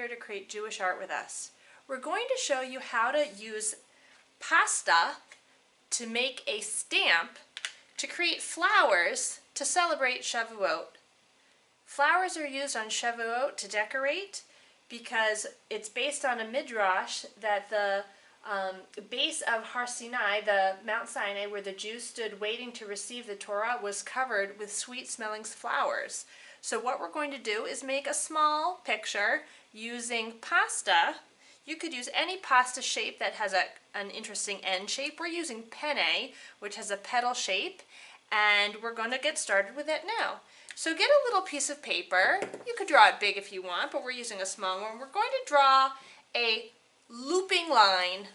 here to create Jewish art with us. We're going to show you how to use pasta to make a stamp to create flowers to celebrate Shavuot. Flowers are used on Shavuot to decorate because it's based on a midrash that the base of Har Sinai, the Mount Sinai where the Jews stood waiting to receive the Torah, was covered with sweet-smelling flowers. So what we're going to do is make a small picture using pasta. You could use any pasta shape that has an interesting end shape. We're using penne, which has a petal shape, and we're going to get started with it now. So get a little piece of paper. You could draw it big if you want, but we're using a small one. We're going to draw a looping line,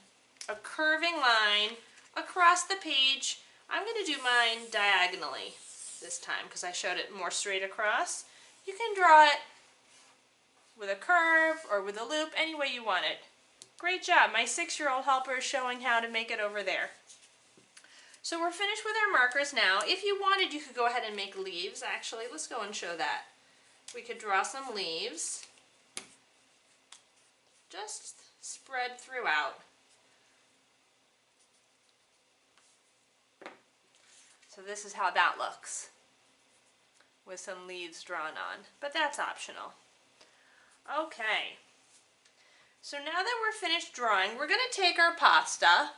a curving line across the page. I'm going to do mine diagonally this time because I showed it more straight across. You can draw it with a curve or with a loop, any way you want it. Great job. My 6-year-old helper is showing how to make it over there. So we're finished with our markers now. If you wanted, you could go ahead and make leaves. Actually, let's go and show that. We could draw some leaves. Just spread throughout. So this is how that looks, with some leaves drawn on, but that's optional. Okay, so now that we're finished drawing, we're going to take our pasta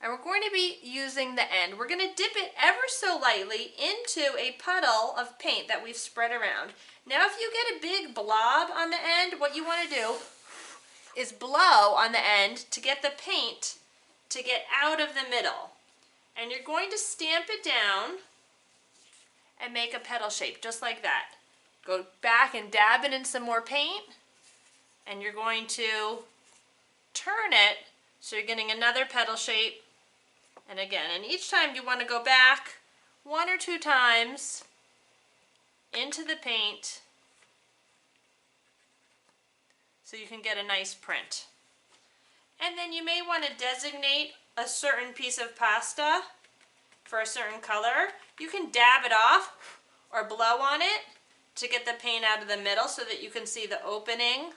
and we're going to be using the end. We're going to dip it ever so lightly into a puddle of paint that we've spread around. Now if you get a big blob on the end, what you want to do is blow on the end to get the paint to get out of the middle. And you're going to stamp it down and make a petal shape, just like that. Go back and dab it in some more paint, and you're going to turn it so you're getting another petal shape. And again, and each time you want to go back 1 or 2 times into the paint so you can get a nice print. And then you may want to designate a certain piece of pasta for a certain color. You can dab it off or blow on it to get the paint out of the middle so that you can see the opening.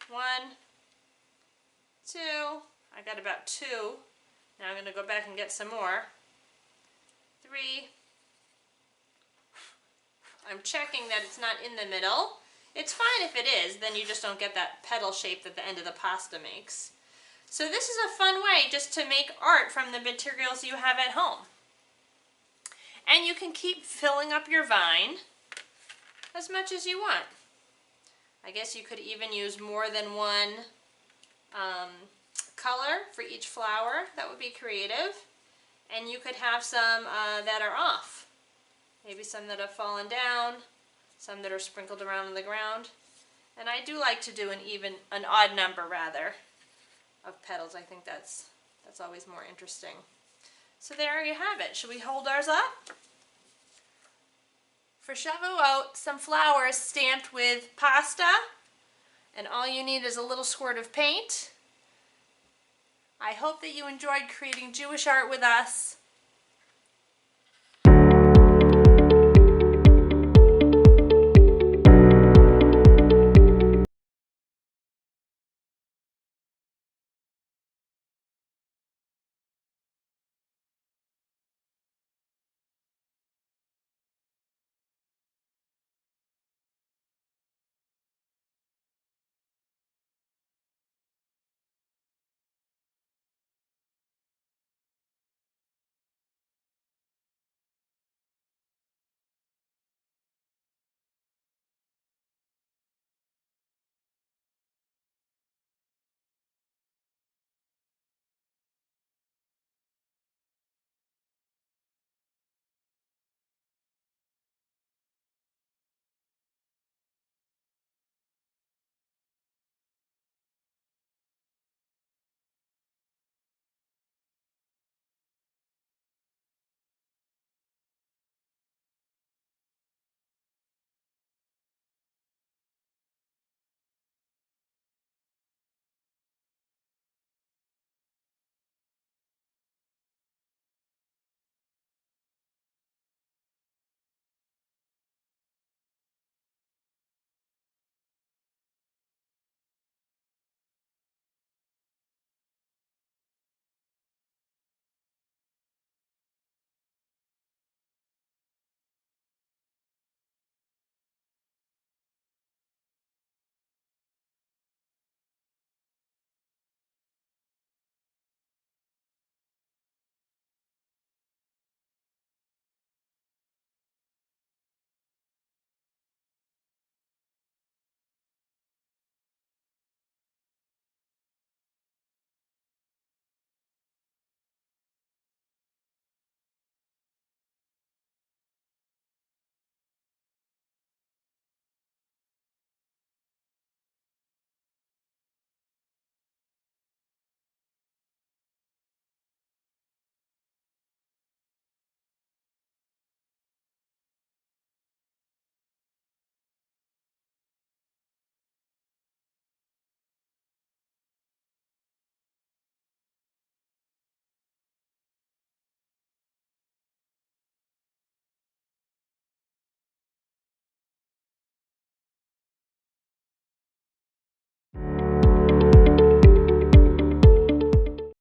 1, 2, I got about 2. Now I'm going to go back and get some more. 3. I'm checking that it's not in the middle. It's fine if it is, then you just don't get that petal shape that the end of the pasta makes. So this is a fun way just to make art from the materials you have at home. And you can keep filling up your vine as much as you want. I guess you could even use more than one color for each flower. That would be creative. And you could have some that are off. Maybe some that have fallen down, some that are sprinkled around on the ground. And I do like to do an odd number rather, of petals. I think that's always more interesting. So there you have it. Should we hold ours up? For Shavuot, some flowers stamped with pasta, and all you need is a little squirt of paint. I hope that you enjoyed creating Jewish art with us.